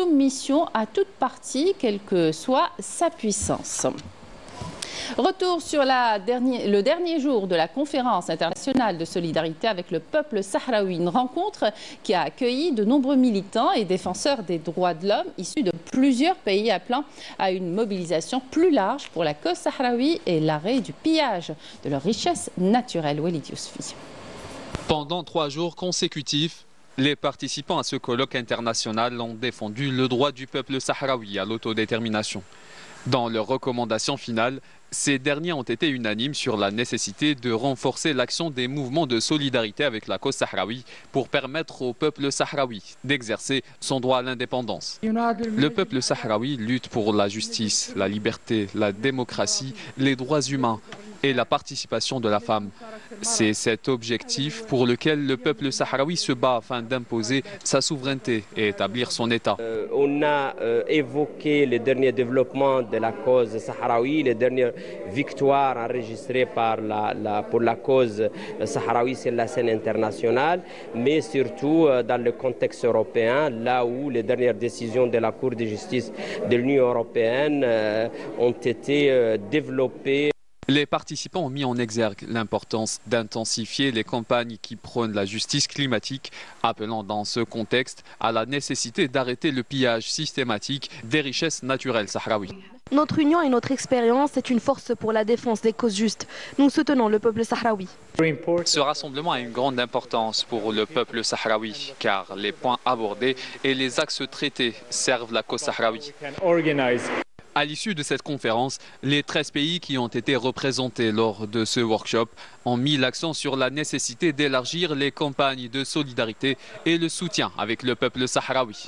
soumission à toute partie, quelle que soit sa puissance. Retour sur le dernier jour de la conférence internationale de solidarité avec le peuple sahraoui, une rencontre qui a accueilli de nombreux militants et défenseurs des droits de l'homme issus de plusieurs pays appelant à une mobilisation plus large pour la cause sahraoui et l'arrêt du pillage de leurs richesses naturelles. Walid Yousfi. Pendant 3 jours consécutifs, les participants à ce colloque international ont défendu le droit du peuple sahraoui à l'autodétermination. Dans leurs recommandations finales, ces derniers ont été unanimes sur la nécessité de renforcer l'action des mouvements de solidarité avec la cause sahraoui pour permettre au peuple sahraoui d'exercer son droit à l'indépendance. Le peuple sahraoui lutte pour la justice, la liberté, la démocratie, les droits humains et la participation de la femme. C'est cet objectif pour lequel le peuple sahraoui se bat afin d'imposer sa souveraineté et établir son État. On a évoqué les derniers développements de la cause sahraoui, les dernières victoires enregistrées pour la cause sahraoui sur la scène internationale, mais surtout dans le contexte européen, là où les dernières décisions de la Cour de justice de l'Union européenne ont été développées. Les participants ont mis en exergue l'importance d'intensifier les campagnes qui prônent la justice climatique, appelant dans ce contexte à la nécessité d'arrêter le pillage systématique des richesses naturelles sahraouies. Notre union et notre expérience est une force pour la défense des causes justes. Nous soutenons le peuple sahraoui. Ce rassemblement a une grande importance pour le peuple sahraoui, car les points abordés et les axes traités servent la cause sahraoui. À l'issue de cette conférence, les 13 pays qui ont été représentés lors de ce workshop ont mis l'accent sur la nécessité d'élargir les campagnes de solidarité et le soutien avec le peuple sahraoui.